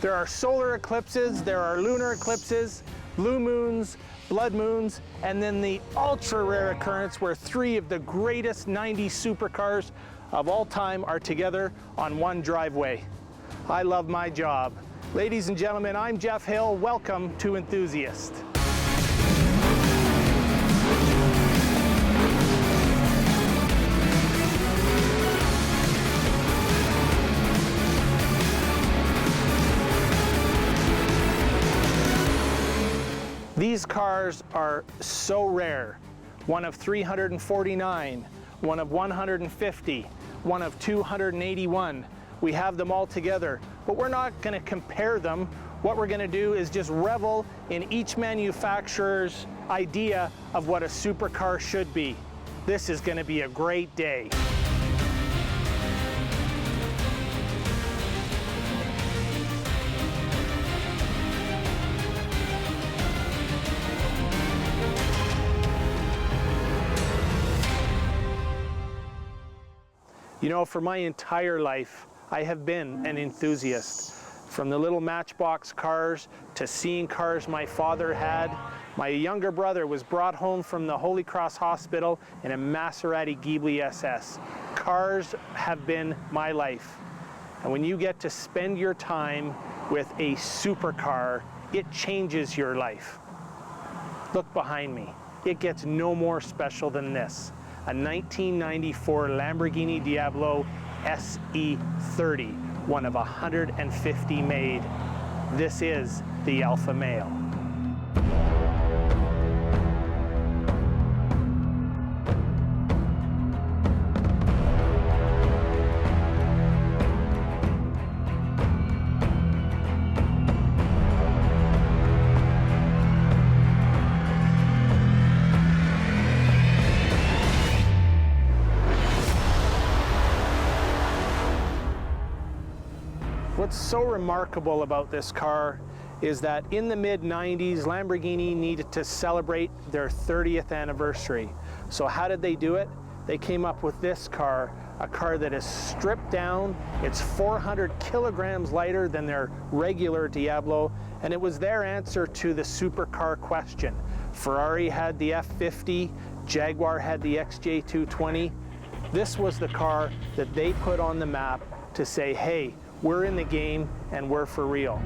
There are solar eclipses, there are lunar eclipses, blue moons, blood moons, and then the ultra rare occurrence where 3 of the greatest 90s supercars of all time are together on one driveway. I love my job. Ladies and gentlemen, I'm Jeff Hill. Welcome to Enthusiast. These cars are so rare. One of 349, one of 150, one of 281. We have them all together, but we're not going to compare them. What we're going to do is just revel in each manufacturer's idea of what a supercar should be. This is going to be a great day. You know, for my entire life, I have been an enthusiast. From the little matchbox cars to seeing cars my father had. My younger brother was brought home from the Holy Cross Hospital in a Maserati Ghibli SS. Cars have been my life. And when you get to spend your time with a supercar, it changes your life. Look behind me. It gets no more special than this. A 1994 Lamborghini Diablo SE30, one of 150 made. This is the alpha male. What's so remarkable about this car is that in the mid-90s, Lamborghini needed to celebrate their 30th anniversary. So how did they do it? They came up with this car, a car that is stripped down. It's 400 kilograms lighter than their regular Diablo, and it was their answer to the supercar question. Ferrari had the F50, Jaguar had the XJ220. This was the car that they put on the map to say, hey, we're in the game and we're for real.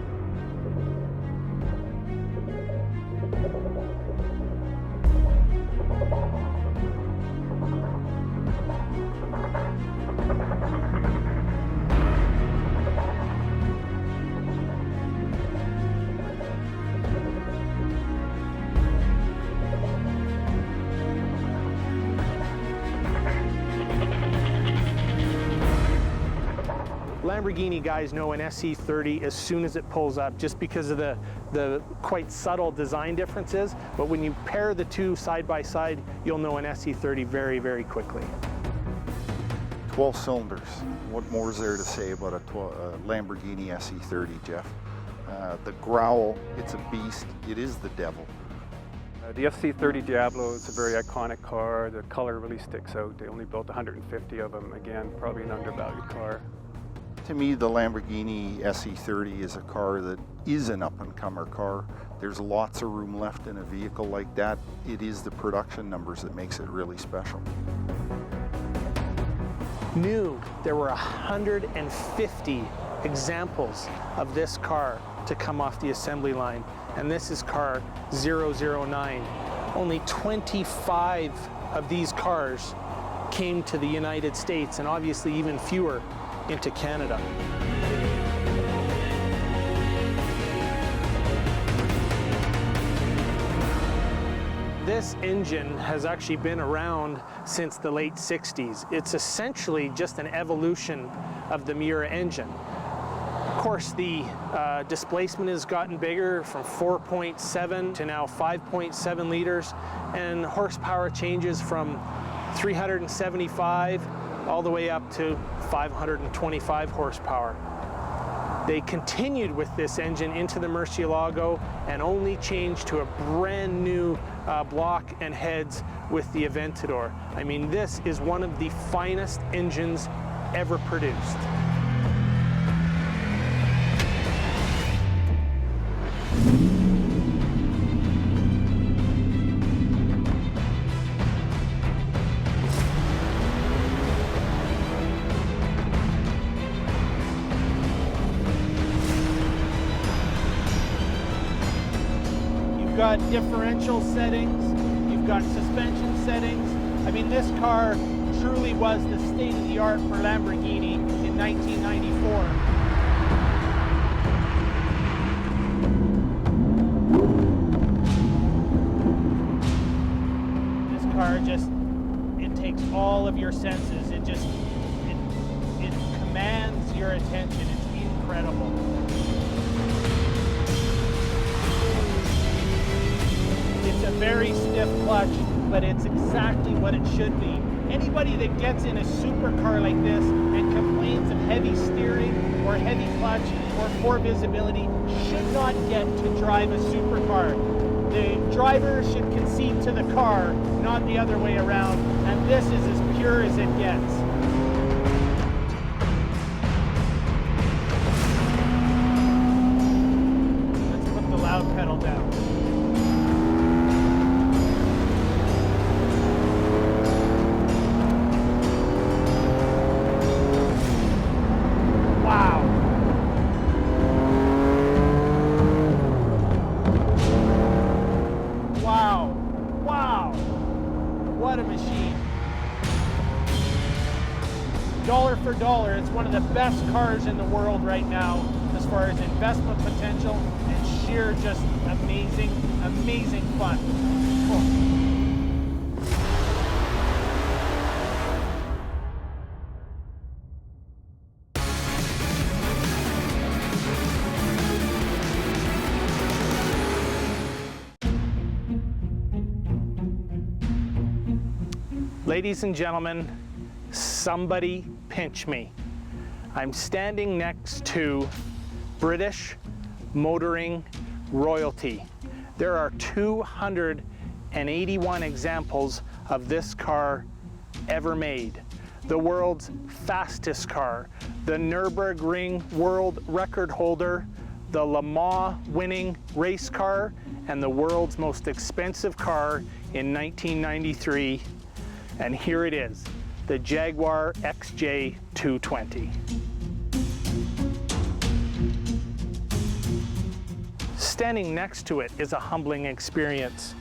Lamborghini guys know an SE30 as soon as it pulls up, just because of the quite subtle design differences. But when you pair the two side by side, you'll know an SE30 very, very quickly. 12 cylinders. What more is there to say about a Lamborghini SE30, Jeff? The growl, it's a beast. It is the devil. The SE30 Diablo is a very iconic car. The color really sticks out. They only built 150 of them. Again, probably an undervalued car. To me, the Lamborghini SE30 is a car that is an up-and-comer car. There's lots of room left in a vehicle like that. It is the production numbers that makes it really special. New, there were 150 examples of this car to come off the assembly line, and this is car 009. Only 25 of these cars came to the United States, and obviously even fewer into Canada. This engine has actually been around since the late 60s. It's essentially just an evolution of the Miura engine. Of course, the displacement has gotten bigger from 4.7 to now 5.7 liters, and horsepower changes from 375 all the way up to 525 horsepower. They continued with this engine into the Murcielago and only changed to a brand new block and heads with the Aventador. I mean, this is one of the finest engines ever produced. You've got differential settings, you've got suspension settings. I mean, this car truly was the state-of-the-art for Lamborghini in 1994. This car just, it takes all of your senses. It commands your attention. It's incredible. It's a very stiff clutch, but it's exactly what it should be. Anybody that gets in a supercar like this and complains of heavy steering or heavy clutch or poor visibility should not get to drive a supercar. The driver should concede to the car, not the other way around, and this is as pure as it gets. Let's put the loud pedal down. What a machine. Dollar for dollar, it's one of the best cars in the world right now as far as investment potential and sheer just amazing, amazing fun. Cool. Ladies and gentlemen, somebody pinch me. I'm standing next to British motoring royalty. There are 281 examples of this car ever made. The world's fastest car, the Nürburgring world record holder, the Le Mans winning race car, and the world's most expensive car in 1993. And here it is, the Jaguar XJ220. Standing next to it is a humbling experience.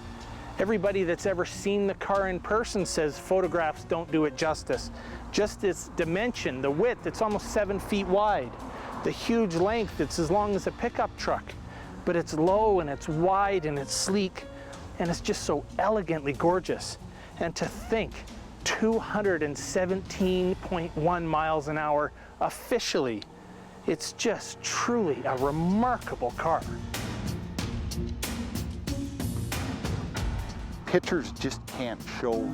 Everybody that's ever seen the car in person says photographs don't do it justice. Just its dimension, the width, it's almost 7 feet wide. The huge length, it's as long as a pickup truck. But it's low and it's wide and it's sleek and it's just so elegantly gorgeous. And to think, 217.1 miles an hour officially. It's just truly a remarkable car. Pictures just can't show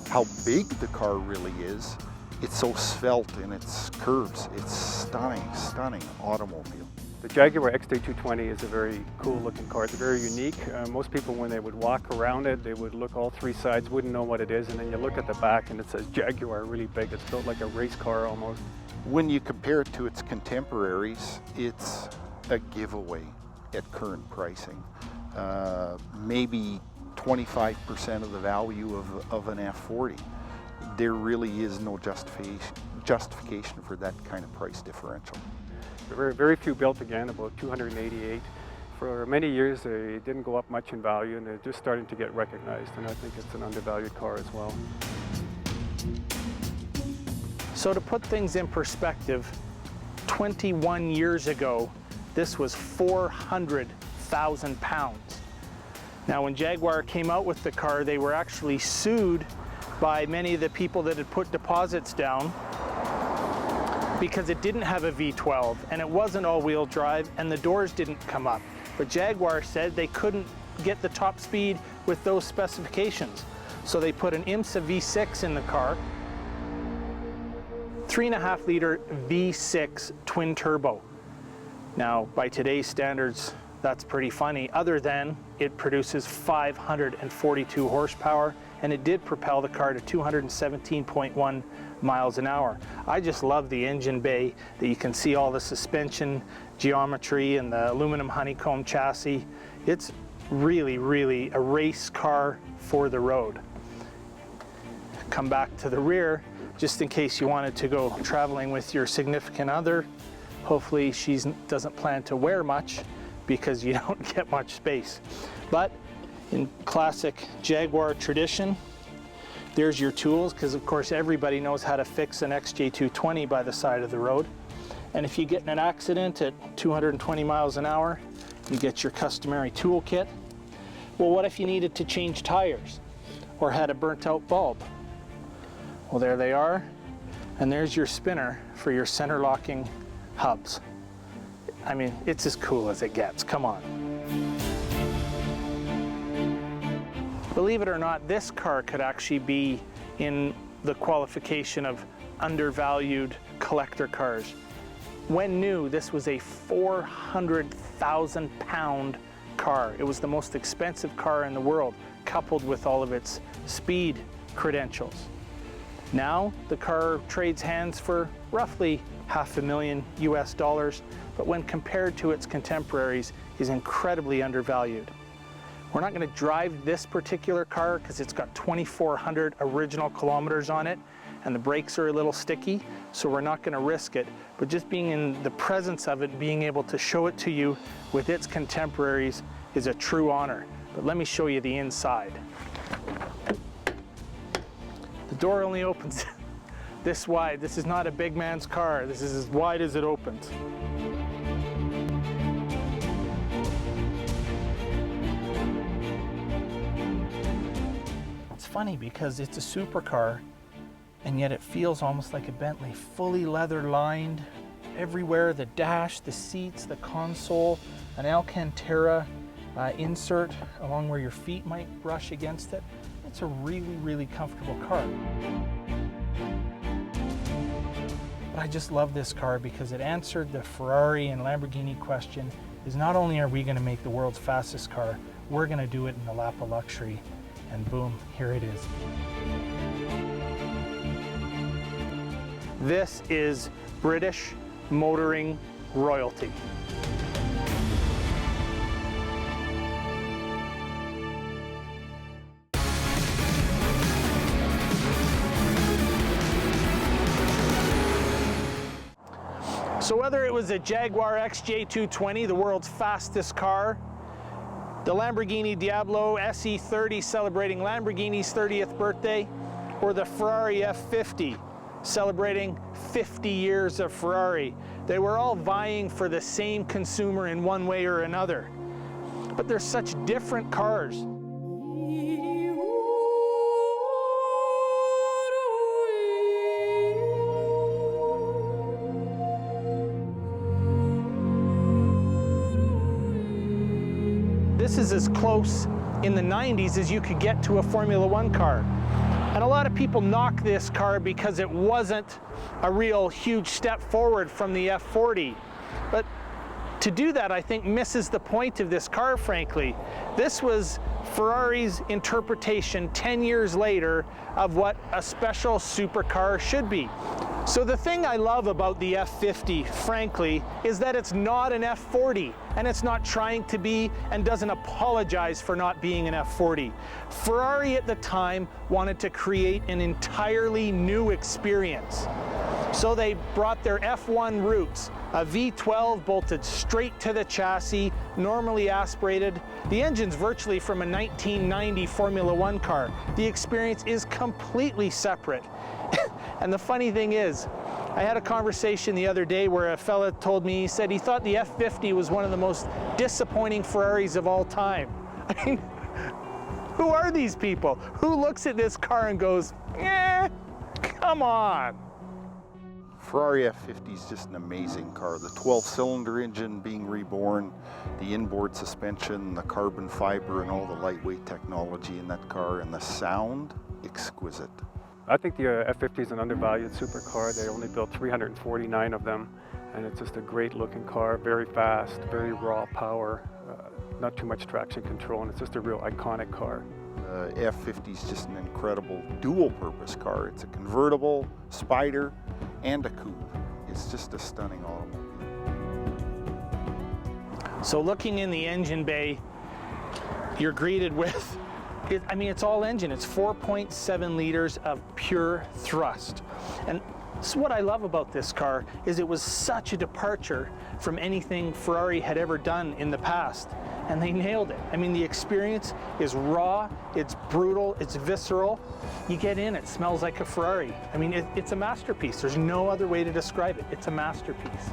how big the car really is. It's so svelte in its curves. It's stunning, stunning automobile. The Jaguar XJ220 is a very cool looking car. It's very unique. Most people, when they would walk around it, they would look all three sides, wouldn't know what it is, and then you look at the back and it says Jaguar really big. It's built like a race car almost. When you compare it to its contemporaries, it's a giveaway at current pricing. Maybe 25% of the value of an F40. There really is no justification for that kind of price differential. Very few built again, about 288. For many years they didn't go up much in value and they're just starting to get recognized, and I think it's an undervalued car as well. So to put things in perspective, 21 years ago, this was 400,000 pounds. Now when Jaguar came out with the car, they were actually sued by many of the people that had put deposits down because it didn't have a V12 and it wasn't all-wheel drive and the doors didn't come up. But Jaguar said they couldn't get the top speed with those specifications. So they put an IMSA V6 in the car, 3.5 liter V6 twin turbo. Now by today's standards, That's pretty funny, other than it produces 542 horsepower, and it did propel the car to 217.1 miles an hour. I just love the engine bay, that you can see all the suspension geometry and the aluminum honeycomb chassis. It's really, really a race car for the road. Come back to the rear, just in case you wanted to go traveling with your significant other. Hopefully she doesn't plan to wear much, because you don't get much space. But in classic Jaguar tradition, there's your tools, because of course everybody knows how to fix an XJ220 by the side of the road. And if you get in an accident at 220 miles an hour, you get your customary toolkit. Well, what if you needed to change tires or had a burnt out bulb? Well, there they are. And there's your spinner for your center locking hubs. I mean, it's as cool as it gets, come on. Believe it or not, this car could actually be in the qualification of undervalued collector cars. When new, this was a 400,000 pound car. It was the most expensive car in the world, coupled with all of its speed credentials. Now, the car trades hands for roughly $500,000 US, but when compared to its contemporaries, is incredibly undervalued. We're not going to drive this particular car because it's got 2,400 original kilometers on it, and the brakes are a little sticky, so we're not going to risk it. But just being in the presence of it, being able to show it to you with its contemporaries is a true honor. But let me show you the inside. The door only opens this wide. This is not a big man's car. This is as wide as it opens. It's funny because it's a supercar, and yet it feels almost like a Bentley, fully leather lined everywhere, the dash, the seats, the console, an Alcantara insert along where your feet might brush against it. It's a really, really comfortable car. But I just love this car because it answered the Ferrari and Lamborghini question, is not only are we going to make the world's fastest car, we're going to do it in the lap of luxury. And boom, here it is. This is British motoring royalty. So whether it was a Jaguar XJ220, the world's fastest car, the Lamborghini Diablo SE30 celebrating Lamborghini's 30th birthday, or the Ferrari F50 celebrating 50 years of Ferrari, they were all vying for the same consumer in one way or another. But they're such different cars. This is as close in the 90s as you could get to a Formula One car. And a lot of people knock this car because it wasn't a real huge step forward from the F40. But to do that, I think, misses the point of this car, frankly. This was Ferrari's interpretation 10 years later of what a special supercar should be. So the thing I love about the F50, frankly, is that it's not an F40, and it's not trying to be, and doesn't apologize for not being an F40. Ferrari at the time wanted to create an entirely new experience. So they brought their F1 roots, a V12 bolted straight to the chassis, normally aspirated. The engine's virtually from a 1990 Formula One car. The experience is completely separate. And the funny thing is, I had a conversation the other day where a fella told me, he said he thought the F50 was one of the most disappointing Ferraris of all time. I mean, who are these people? Who looks at this car and goes, eh, come on. Ferrari F50 is just an amazing car. The 12-cylinder engine being reborn, the inboard suspension, the carbon fiber, and all the lightweight technology in that car, and the sound, exquisite. I think the F50 is an undervalued supercar. They only built 349 of them, and it's just a great looking car, very fast, very raw power. not too much traction control, and it's just a real iconic car. F50 is just an incredible dual-purpose car. It's a convertible, spider, and a coupe. It's just a stunning automobile. So looking in the engine bay, you're greeted with, it's all engine. It's 4.7 liters of pure thrust. And so what I love about this car is it was such a departure from anything Ferrari had ever done in the past. And they nailed it. I mean, the experience is raw, it's brutal, it's visceral. You get in, it smells like a Ferrari. I mean, it's a masterpiece. There's no other way to describe it. It's a masterpiece.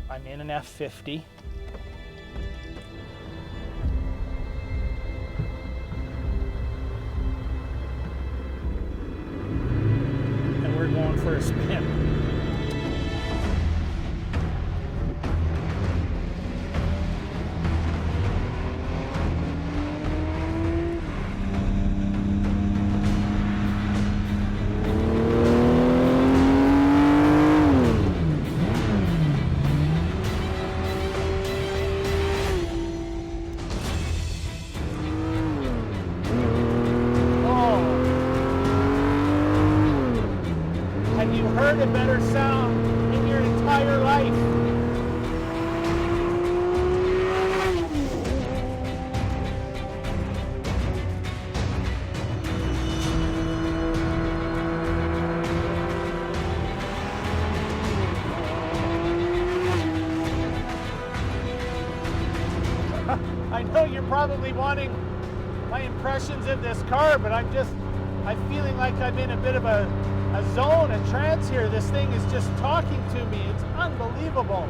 I'm in an F50. And we're going for a spin. Heard a better sound in your entire life. I know you're probably wanting my impressions of this car, but I'm feeling like I'm in a bit of a zone, a trance here. This thing is just talking to me. It's unbelievable.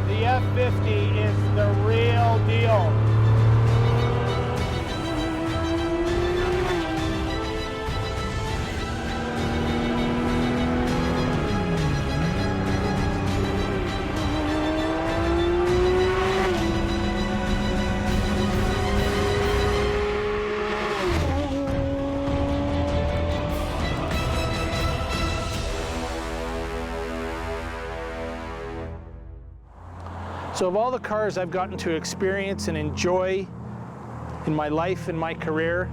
The F50 is the real deal. So of all the cars I've gotten to experience and enjoy in my life and my career,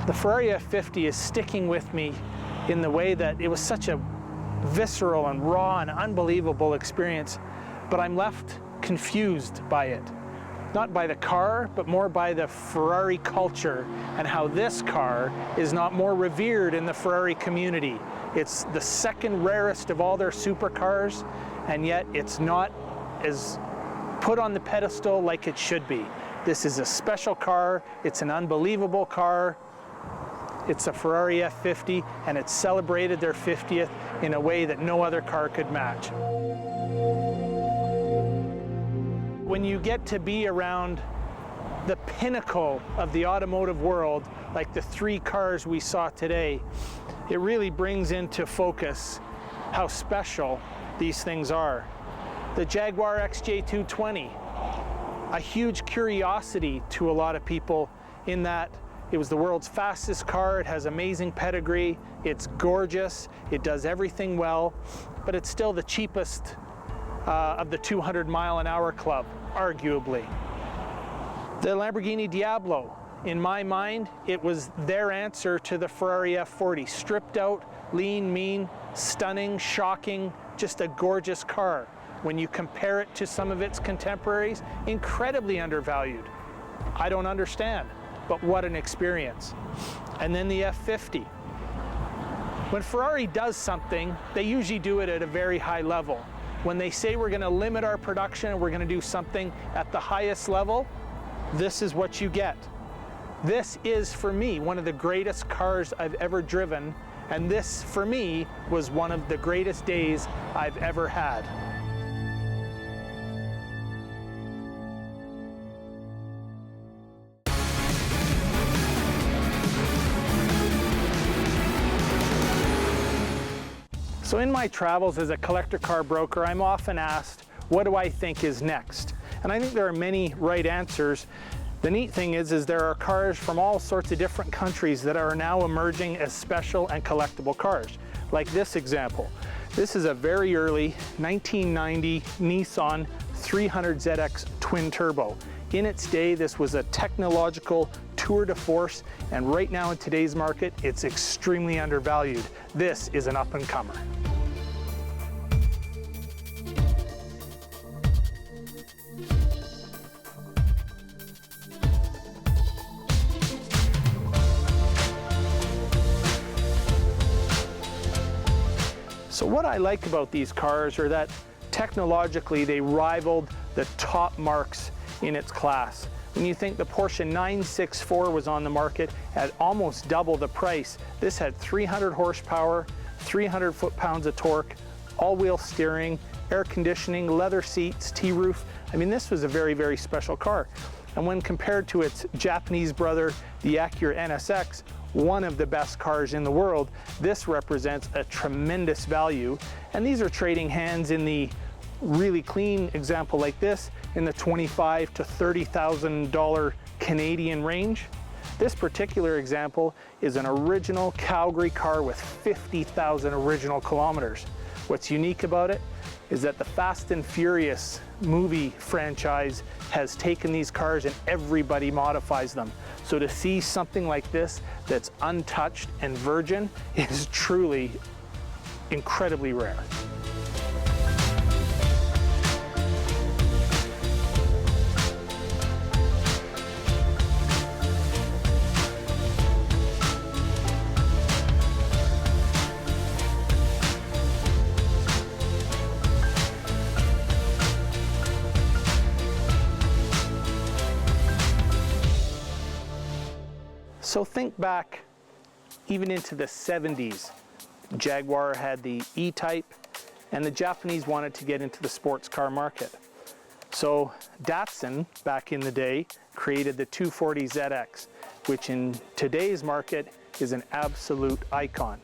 the Ferrari F50 is sticking with me in the way that it was such a visceral and raw and unbelievable experience, but I'm left confused by it. Not by the car, but more by the Ferrari culture and how this car is not more revered in the Ferrari community. It's the second rarest of all their supercars, and yet it's not as put on the pedestal like it should be. This is a special car, it's an unbelievable car, it's a Ferrari F50, and it's celebrated their 50th in a way that no other car could match. When you get to be around the pinnacle of the automotive world, like the three cars we saw today, it really brings into focus how special these things are. The Jaguar XJ220, a huge curiosity to a lot of people in that it was the world's fastest car, it has amazing pedigree, it's gorgeous, it does everything well, but it's still the cheapest of the 200-mile-an-hour club, arguably. The Lamborghini Diablo, in my mind, it was their answer to the Ferrari F40. Stripped out, lean, mean, stunning, shocking, just a gorgeous car. When you compare it to some of its contemporaries, incredibly undervalued. I don't understand, but what an experience. And then the F50. When Ferrari does something, they usually do it at a very high level. When they say we're going to limit our production and we're going to do something at the highest level, this is what you get. This is, for me, one of the greatest cars I've ever driven, And this, for me, was one of the greatest days I've ever had. So in my travels as a collector car broker, I'm often asked, what do I think is next? And I think there are many right answers. The neat thing is there are cars from all sorts of different countries that are now emerging as special and collectible cars. Like this example. This is a very early 1990 Nissan 300ZX twin turbo. In its day, this was a technological tour de force, and right now in today's market, it's extremely undervalued. This is an up-and-comer. So what I like about these cars are that technologically they rivaled the top marks in its class. When you think the Porsche 964 was on the market at almost double the price, this had 300 horsepower, 300 foot-pounds of torque, all-wheel steering, air conditioning, leather seats, T-roof. I mean, this was a very, very special car. And when compared to its Japanese brother, the Acura NSX, one of the best cars in the world, this represents a tremendous value. And these are trading hands in the really clean example like this in the $25,000 to $30,000 Canadian range. This particular example is an original Calgary car with 50,000 original kilometers. What's unique about it is that the Fast and Furious movie franchise has taken these cars and everybody modifies them. So to see something like this that's untouched and virgin is truly incredibly rare. So think back even into the 70s. Jaguar had the E-Type, and the Japanese wanted to get into the sports car market. So Datsun, back in the day, created the 240ZX, which in today's market is an absolute icon.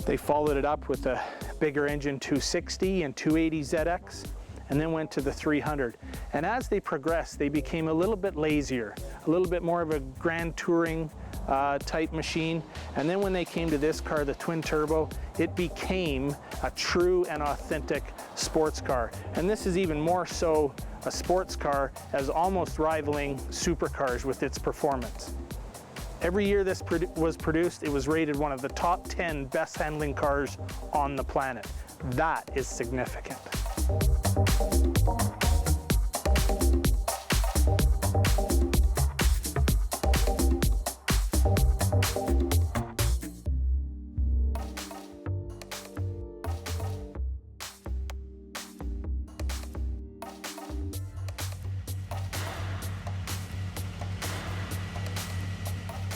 They followed it up with a bigger engine 260 and 280ZX, and then went to the 300. And as they progressed, they became a little bit lazier, a little bit more of a grand touring type machine. And then when they came to this car, the twin turbo, it became a true and authentic sports car. And this is even more so a sports car, as almost rivaling supercars with its performance. Every year this was produced, it was rated one of the top 10 best handling cars on the planet. That is significant.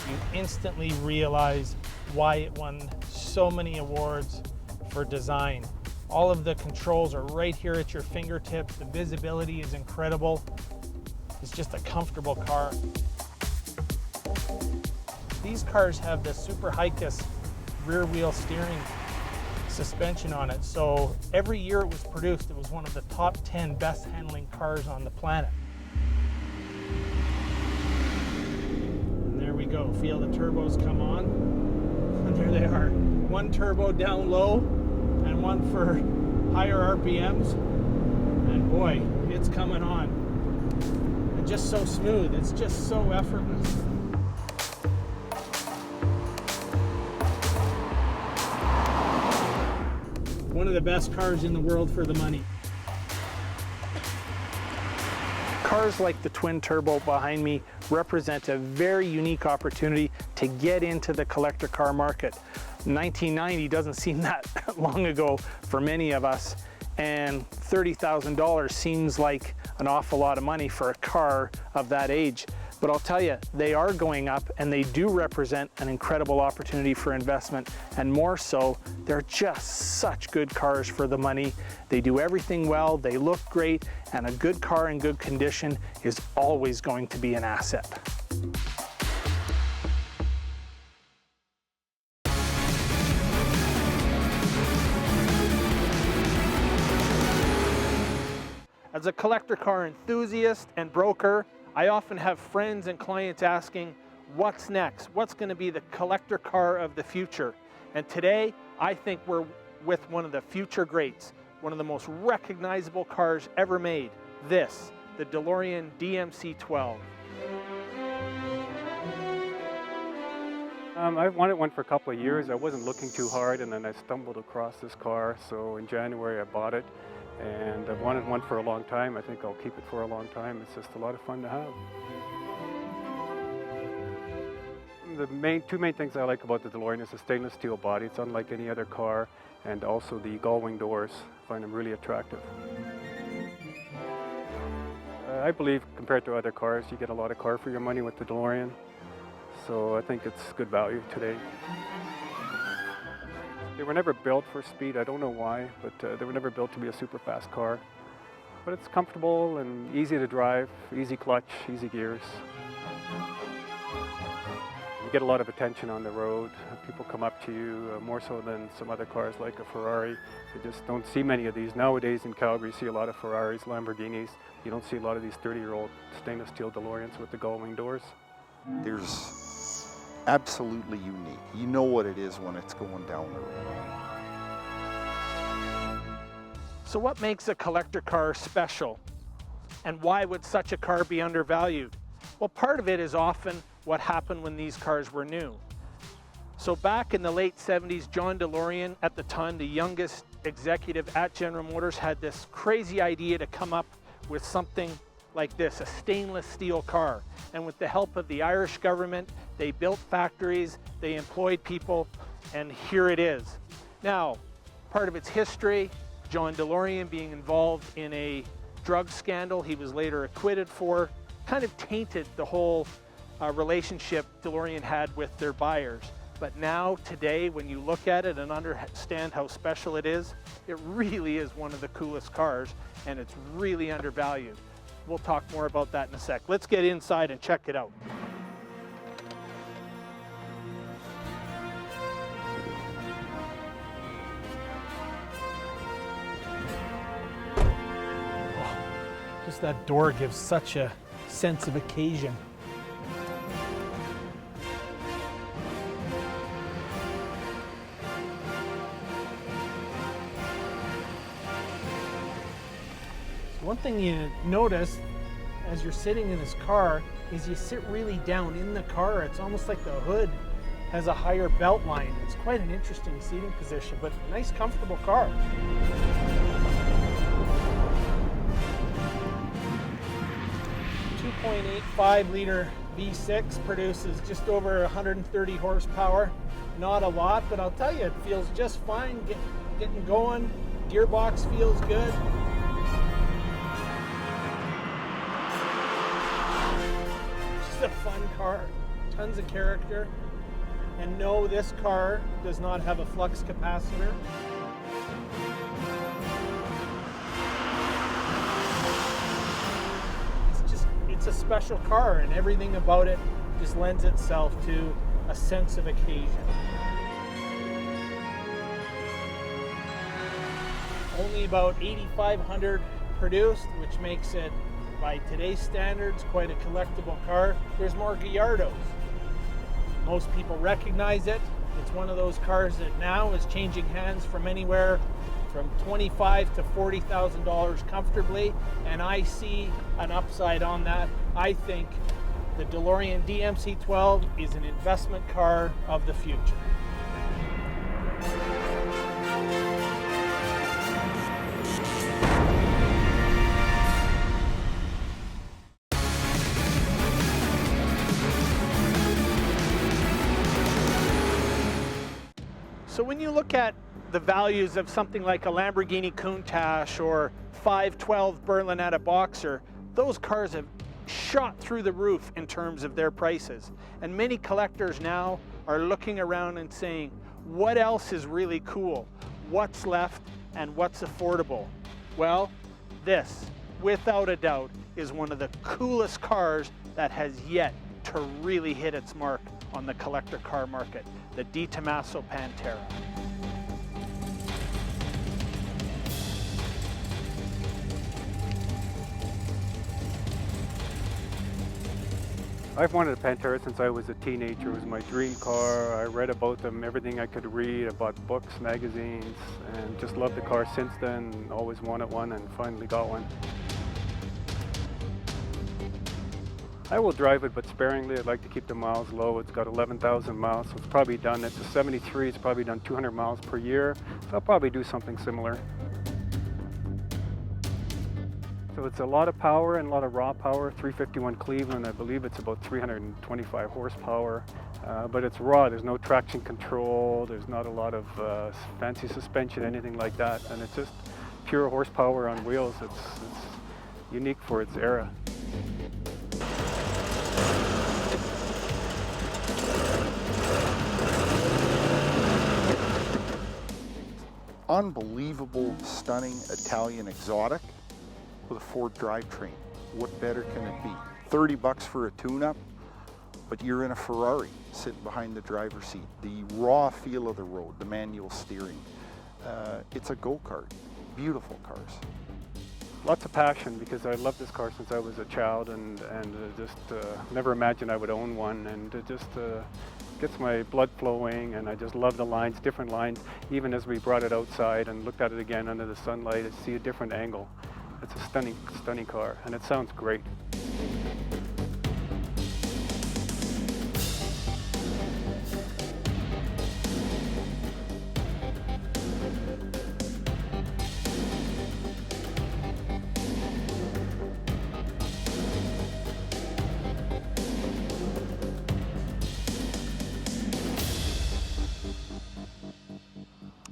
You instantly realize why it won so many awards for design. All of the controls are right here at your fingertips. The visibility is incredible. It's just a comfortable car. These cars have the Super Hicus rear wheel steering suspension on it. So every year it was produced, it was one of the top 10 best handling cars on the planet. And there we go. Feel the turbos come on. And there they are. One turbo down low and one for higher RPMs. And boy, it's coming on. And just so smooth. It's just so effortless. One of the best cars in the world for the money. Cars like the twin turbo behind me represent a very unique opportunity to get into the collector car market. 1990 doesn't seem that long ago for many of us, and $30,000 seems like an awful lot of money for a car of that age. But I'll tell you, they are going up and they do represent an incredible opportunity for investment. And more so, they're just such good cars for the money. They do everything well, they look great, and a good car in good condition is always going to be an asset. As a collector car enthusiast and broker, I often have friends and clients asking, what's next? What's going to be the collector car of the future? And today, I think we're with one of the future greats, one of the most recognizable cars ever made. This, the DeLorean DMC-12. I wanted one for a couple of years. I wasn't looking too hard, and then I stumbled across this car. So in January, I bought it. And I've wanted one for a long time. I think I'll keep it for a long time. It's just a lot of fun to have. The two main things I like about the DeLorean is the stainless steel body. It's unlike any other car, and also the gull-wing doors. I find them really attractive. I believe compared to other cars, you get a lot of car for your money with the DeLorean. So I think it's good value today. They were never built for speed. I don't know why, but they were never built to be a super fast car. But it's comfortable and easy to drive, easy clutch, easy gears. You get a lot of attention on the road. People come up to you more so than some other cars like a Ferrari. You just don't see many of these. Nowadays in Calgary, you see a lot of Ferraris, Lamborghinis. You don't see a lot of these 30-year-old stainless steel DeLoreans with the gull-wing doors. There's absolutely unique. You know what it is when it's going down the road. So what makes a collector car special? And why would such a car be undervalued? Well, part of it is often what happened when these cars were new. So back in the late 70s, John DeLorean, at the time the youngest executive at General Motors, had this crazy idea to come up with something like this, a stainless steel car. And with the help of the Irish government, they built factories, they employed people, and here it is. Now, part of its history, John DeLorean being involved in a drug scandal he was later acquitted for, kind of tainted the whole relationship DeLorean had with their buyers. But now, today, when you look at it and understand how special it really is one of the coolest cars, and it's really undervalued. We'll talk more about that in a sec. Let's get inside and check it out. Oh, just that door gives such a sense of occasion. One thing you notice as you're sitting in this car is you sit really down in the car. It's almost like the hood has a higher belt line. It's quite an interesting seating position, but a nice, comfortable car. .85-liter V6 produces just over 130 horsepower. Not a lot, but I'll tell you, it feels just fine getting going. Gearbox feels good. A fun car, tons of character, and no, this car does not have a flux capacitor. It's a special car, and everything about it just lends itself to a sense of occasion. Only about 8,500 produced, which makes it, by today's standards, quite a collectible car. There's more Gallardos. Most people recognize it. It's one of those cars that now is changing hands from anywhere from $25,000 to $40,000 comfortably, and I see an upside on that. I think the DeLorean DMC-12 is an investment car of the future. So when you look at the values of something like a Lamborghini Countach or 512 Berlinetta Boxer, those cars have shot through the roof in terms of their prices. And many collectors now are looking around and saying, what else is really cool? What's left and what's affordable? Well, this, without a doubt, is one of the coolest cars that has yet to really hit its mark on the collector car market, the Tomaso Pantera. I've wanted a Pantera since I was a teenager. It was my dream car. I read about them, everything I could read. I bought books, magazines, and just loved the car since then. Always wanted one and finally got one. I will drive it, but sparingly. I'd like to keep the miles low. It's got 11,000 miles, so it's probably done. It's a 73, it's probably done 200 miles per year. So I'll probably do something similar. So it's a lot of power and a lot of raw power. 351 Cleveland, I believe it's about 325 horsepower, but it's raw. There's no traction control. There's not a lot of fancy suspension, anything like that. And it's just pure horsepower on wheels. It's unique for its era. Unbelievable, stunning Italian exotic with a Ford drivetrain. What better can it be? 30 bucks for a tune-up, but you're in a Ferrari sitting behind the driver's seat. The raw feel of the road, the manual steering. It's a go-kart. Beautiful cars. Lots of passion because I loved this car since I was a child and just never imagined I would own one, and it just gets my blood flowing, and I just love the lines, different lines. Even as we brought it outside and looked at it again under the sunlight, I see a different angle. It's a stunning, stunning car, and it sounds great.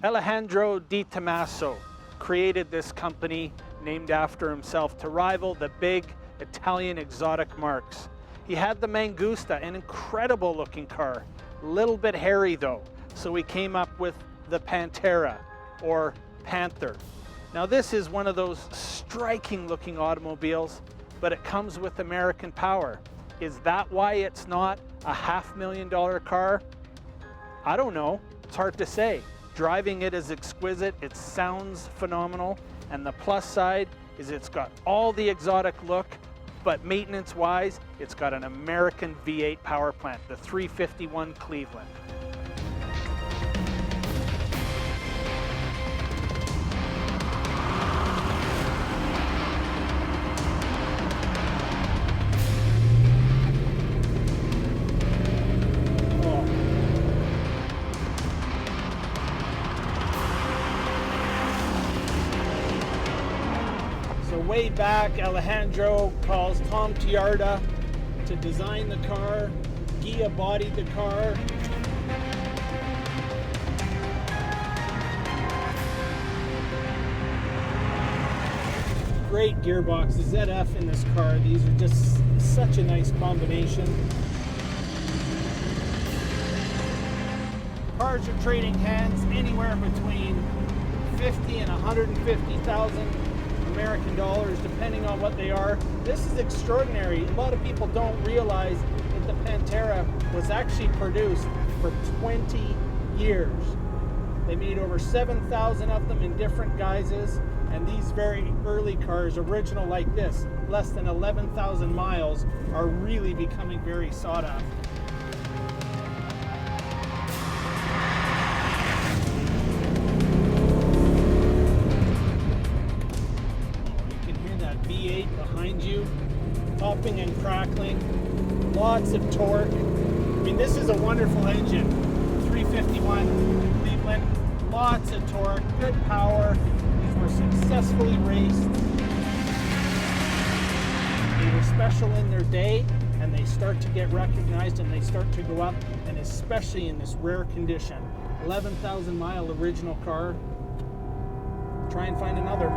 Alejandro Di Tomaso created this company named after himself to rival the big Italian exotic marques. He had the Mangusta, an incredible looking car, a little bit hairy though, so he came up with the Pantera, or Panther. Now this is one of those striking looking automobiles, but it comes with American power. Is that why it's not a $500,000 car? I don't know, it's hard to say. Driving it is exquisite, it sounds phenomenal, and the plus side is it's got all the exotic look, but maintenance-wise, it's got an American V8 power plant, the 351 Cleveland. Way back, Alejandro calls Tom Tiarda to design the car. Gia bodied the car. Great gearbox, the ZF in this car. These are just such a nice combination. Cars are trading hands anywhere between 50 and 150,000 American dollars, depending on what they are. This is extraordinary. A lot of people don't realize that the Pantera was actually produced for 20 years. They made over 7,000 of them in different guises, and these very early cars, original like this, less than 11,000 miles, are really becoming very sought after. Behind you, popping and crackling, lots of torque. I mean, this is a wonderful engine. 351 Cleveland, lots of torque, good power. These were successfully raced. They were special in their day, and they start to get recognized and they start to go up, and especially in this rare condition. 11,000 mile original car. Try and find another.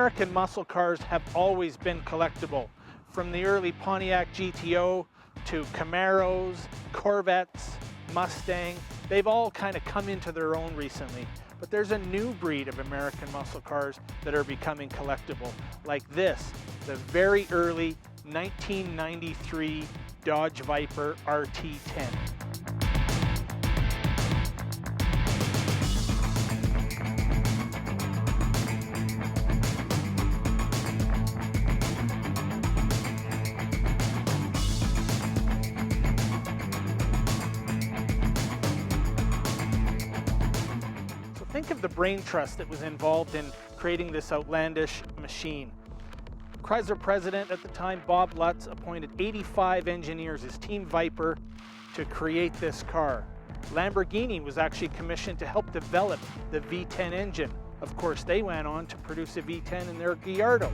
American muscle cars have always been collectible, from the early Pontiac GTO to Camaros, Corvettes, Mustang. They've all kind of come into their own recently. But there's a new breed of American muscle cars that are becoming collectible, like this, the very early 1993 Dodge Viper RT10. Think of the brain trust that was involved in creating this outlandish machine. Chrysler president at the time, Bob Lutz, appointed 85 engineers as Team Viper to create this car. Lamborghini was actually commissioned to help develop the V10 engine. Of course, they went on to produce a V10 in their Gallardo.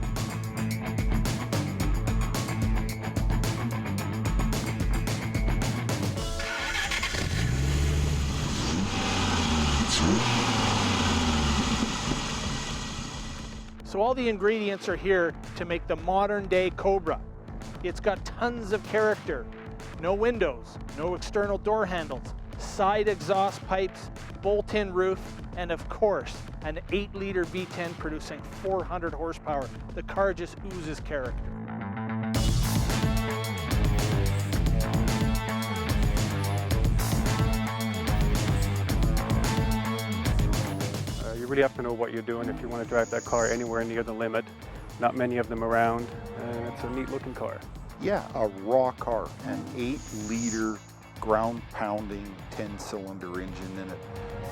So all the ingredients are here to make the modern day Cobra. It's got tons of character. No windows, no external door handles, side exhaust pipes, bolt-in roof, and of course, an 8-liter V10 producing 400 horsepower. The car just oozes character. You really have to know what you're doing if you want to drive that car anywhere near the limit. Not many of them around, and it's a neat looking car. Yeah, a raw car, an 8-liter ground-pounding 10-cylinder engine in it.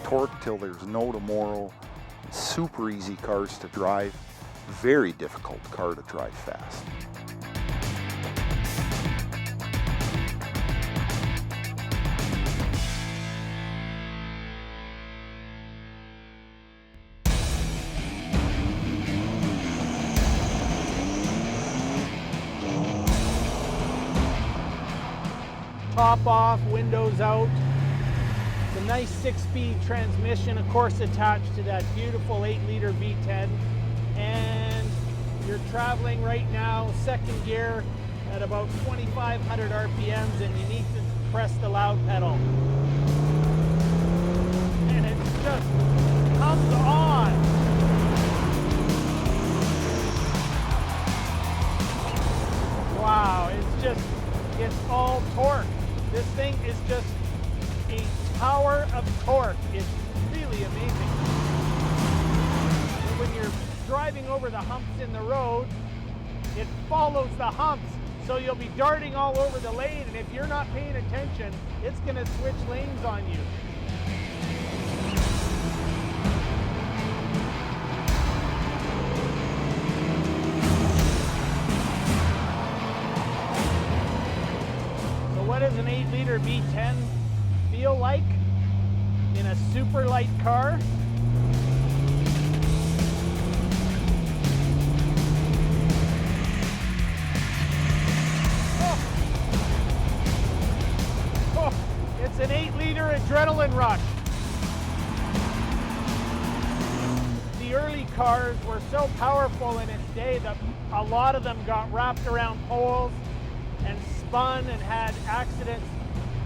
Torque till there's no tomorrow. Super easy cars to drive. Very difficult car to drive fast. Top off, windows out. The nice 6-speed transmission, of course, attached to that beautiful 8-liter V10. And you're traveling right now, second gear, at about 2,500 RPMs, and you need to press the loud pedal. And it just comes on. Wow, it's all torque. This thing is just a tower of torque. It's really amazing. And when you're driving over the humps in the road, it follows the humps. So you'll be darting all over the lane, and if you're not paying attention, it's going to switch lanes on you. What does an 8-liter V10 feel like in a super light car? It's an 8-liter adrenaline rush. The early cars were so powerful in its day that a lot of them got wrapped around poles and spun and had accidents.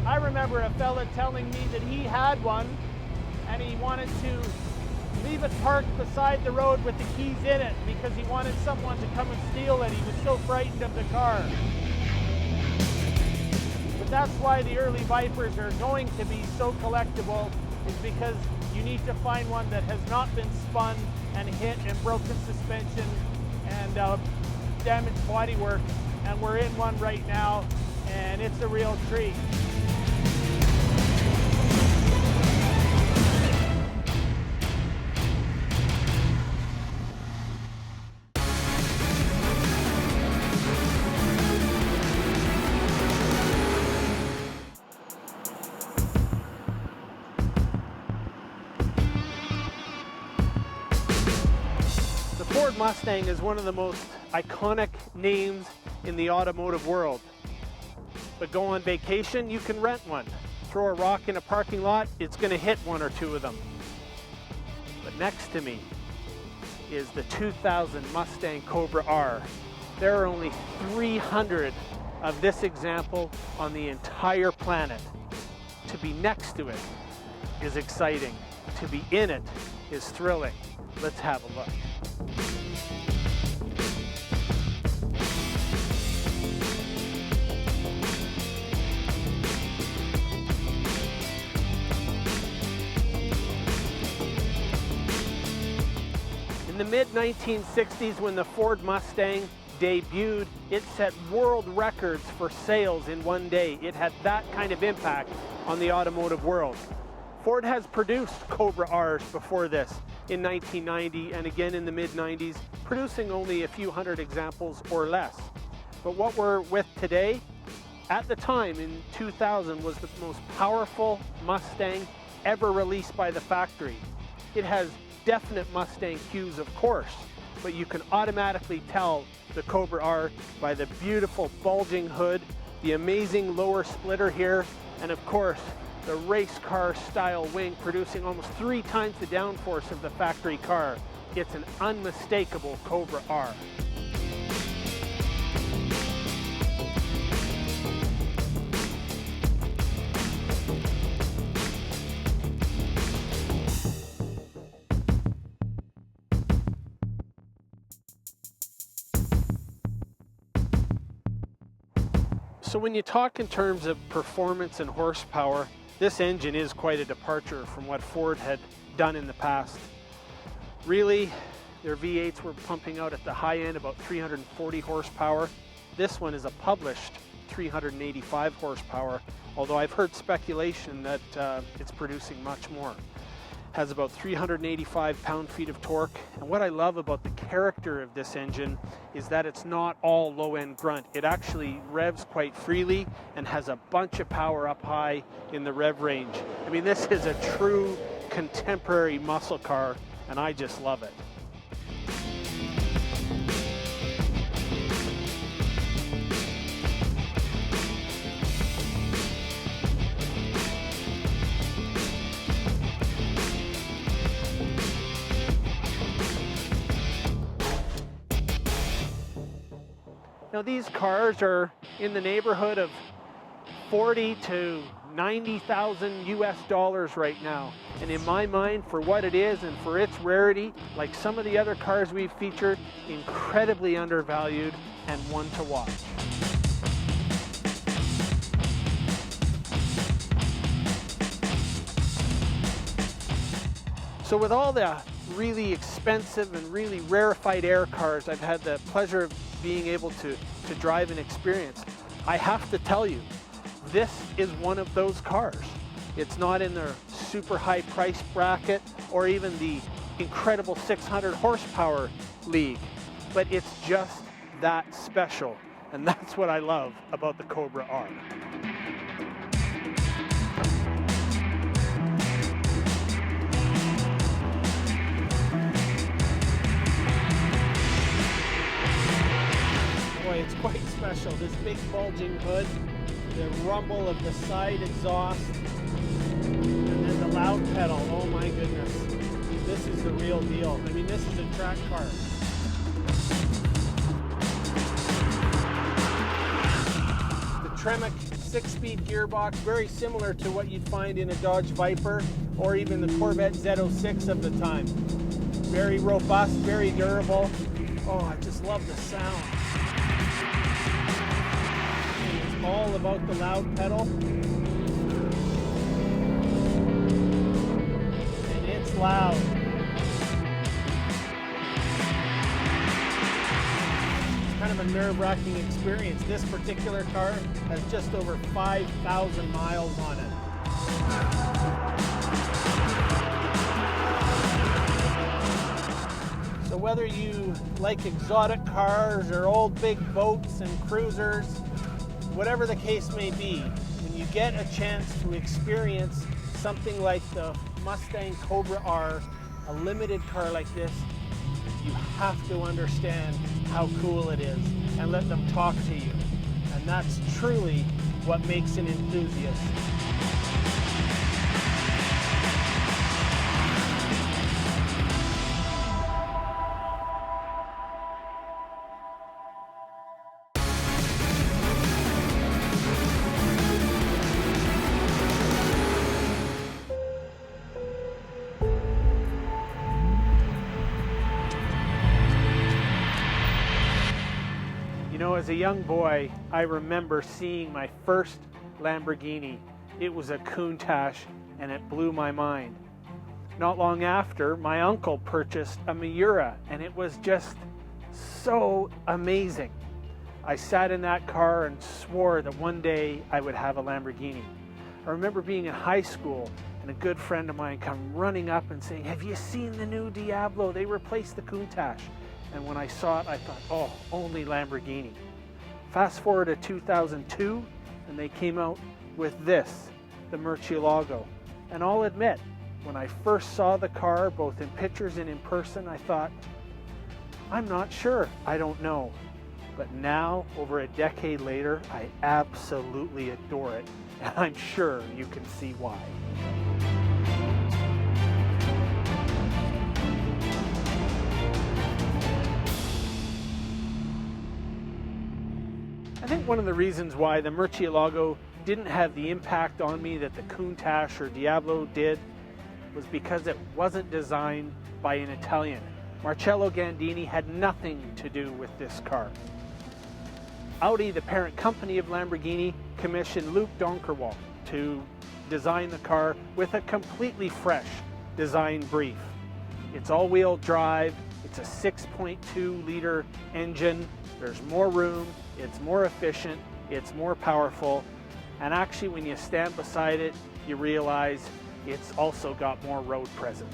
I remember a fella telling me that he had one and he wanted to leave it parked beside the road with the keys in it because he wanted someone to come and steal it. He was so frightened of the car. But that's why the early Vipers are going to be so collectible, is because you need to find one that has not been spun and hit and broken suspension and damaged bodywork. And we're in one right now, and it's a real treat. The Ford Mustang is one of the most iconic names in the automotive world. But go on vacation, you can rent one. Throw a rock in a parking lot, it's going to hit one or two of them. But next to me, is the 2000 Mustang Cobra R. There are only 300 of this example on the entire planet. To be next to it is exciting. To be in it is thrilling. Let's have a look. In the mid-1960s, when the Ford Mustang debuted, it set world records for sales in one day. It had that kind of impact on the automotive world. Ford has produced Cobra Rs before this in 1990 and again in the mid-90s, producing only a few hundred examples or less. But what we're with today, at the time in 2000, was the most powerful Mustang ever released by the factory. It has definite Mustang cues, of course, but you can automatically tell the Cobra R by the beautiful bulging hood, the amazing lower splitter here, and of course, the race car style wing producing almost 3 times the downforce of the factory car. It's an unmistakable Cobra R. So when you talk in terms of performance and horsepower, this engine is quite a departure from what Ford had done in the past. Really, their V8s were pumping out at the high end about 340 horsepower. This one is a published 385 horsepower, although I've heard speculation that it's producing much more. Has about 385 pound-feet of torque. And what I love about the character of this engine is that it's not all low-end grunt. It actually revs quite freely and has a bunch of power up high in the rev range. I mean, this is a true contemporary muscle car, and I just love it. Now these cars are in the neighborhood of 40 to 90,000 US dollars right now. And in my mind, for what it is and for its rarity, like some of the other cars we've featured, incredibly undervalued and one to watch. So with all the really expensive and really rarefied air cars I've had the pleasure of being able to drive and experience, I have to tell you, this is one of those cars. It's not in the super high price bracket or even the incredible 600 horsepower league, but it's just that special. And that's what I love about the Cobra R. Boy, it's quite special. This big bulging hood, the rumble of the side exhaust, and then the loud pedal. Oh my goodness. This is the real deal. I mean, this is a track car. The Tremec 6-speed gearbox, very similar to what you'd find in a Dodge Viper or even the Corvette Z06 of the time. Very robust, very durable. Oh, I just love the sound. It's all about the loud pedal. And it's loud. It's kind of a nerve-wracking experience. This particular car has just over 5,000 miles on it. So whether you like exotic cars or old big boats and cruisers, whatever the case may be, when you get a chance to experience something like the Mustang Cobra R, a limited car like this, you have to understand how cool it is and let them talk to you. And that's truly what makes an enthusiast. You know, as a young boy, I remember seeing my first Lamborghini. It was a Countach, and it blew my mind. Not long after, my uncle purchased a Miura, and it was just so amazing. I sat in that car and swore that one day I would have a Lamborghini. I remember being in high school and a good friend of mine come running up and saying, "Have you seen the new Diablo? They replaced the Countach." And when I saw it, I thought, oh, only Lamborghini. Fast forward to 2002, and they came out with this, the Murcielago. And I'll admit, when I first saw the car, both in pictures and in person, I thought, I'm not sure, I don't know. But now, over a decade later, I absolutely adore it, and I'm sure you can see why. I think one of the reasons why the Murcielago didn't have the impact on me that the Countach or Diablo did was because it wasn't designed by an Italian. Marcello Gandini had nothing to do with this car. Audi, the parent company of Lamborghini, commissioned Luc Donkerwald to design the car with a completely fresh design brief. It's all-wheel drive, it's a 6.2 liter engine, there's more room, it's more efficient, it's more powerful, and actually when you stand beside it, you realize it's also got more road presence.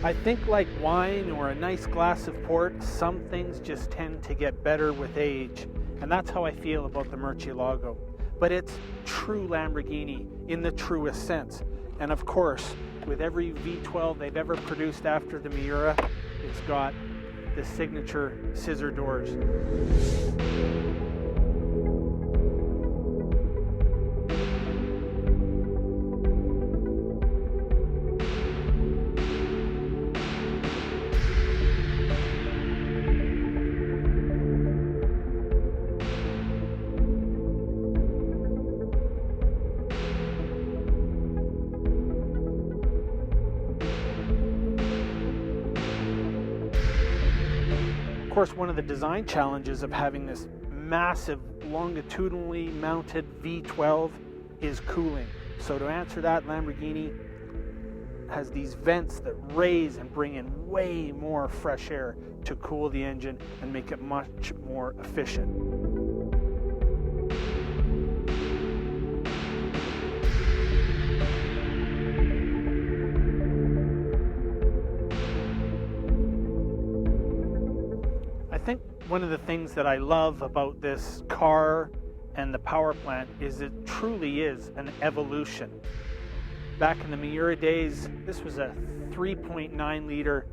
I think like wine or a nice glass of port, some things just tend to get better with age. And that's how I feel about the Murcielago. But it's true Lamborghini in the truest sense. And of course, with every V12 they've ever produced after the Miura, it's got the signature scissor doors. Of course, one of the design challenges of having this massive longitudinally mounted V12 is cooling. So to answer that, Lamborghini has these vents that raise and bring in way more fresh air to cool the engine and make it much more efficient. I think one of the things that I love about this car and the power plant is it truly is an evolution. Back in the Miura days, this was a 3.9 liter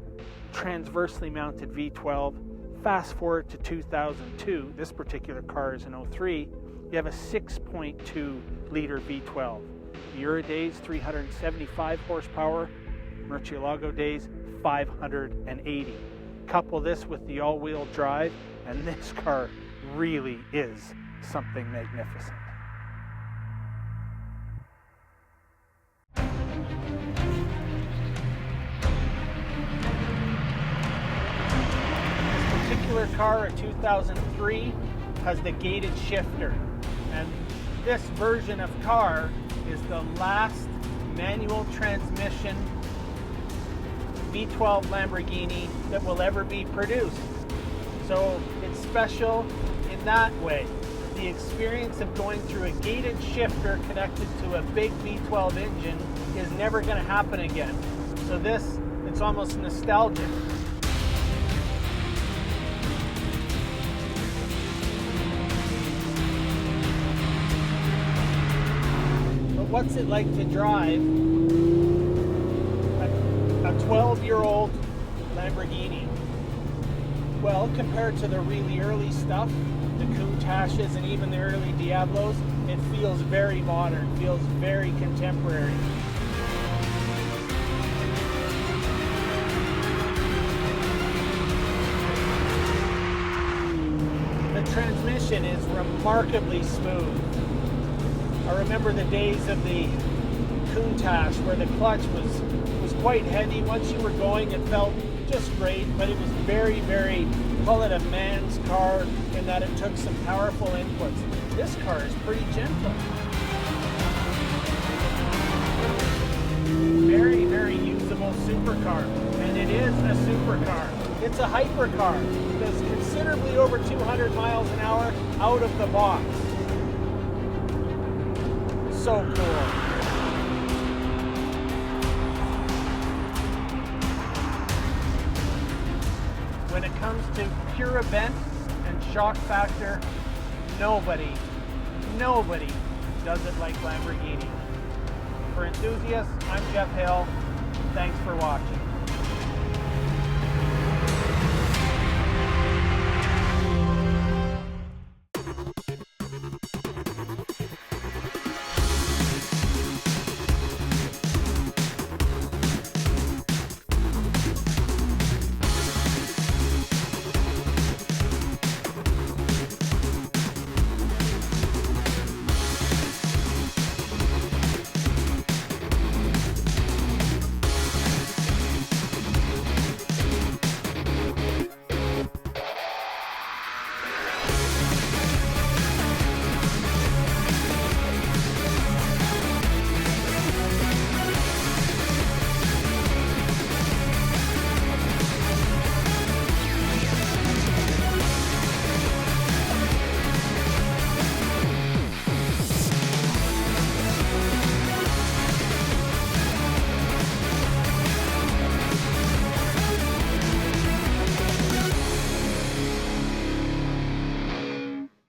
transversely mounted V12. Fast forward to 2002, this particular car is an 03, you have a 6.2 liter V12. Miura days, 375 horsepower, Murcielago days, 580. Couple this with the all-wheel drive, and this car really is something magnificent. This particular car, a 2003, has the gated shifter, and this version of car is the last manual transmission V12 Lamborghini that will ever be produced. So it's special in that way. The experience of going through a gated shifter connected to a big V12 engine is never going to happen again. So this, it's almost nostalgic. But what's it like to drive a 12-year-old Lamborghini? Well, compared to the really early stuff, the Countaches and even the early Diablos, It feels very modern, feels very contemporary. The transmission is remarkably smooth. I remember the days of the Countach where the clutch was quite heavy. Once you were going, it felt just great, but it was very, very, call it a man's car in that it took some powerful inputs. This car is pretty gentle. Very, very usable supercar, and it is a supercar. It's a hypercar. It does considerably over 200 miles an hour out of the box. So cool. When it comes to pure event and shock factor, nobody does it like Lamborghini. For Enthusiasts, I'm Jeff Hill. Thanks for watching.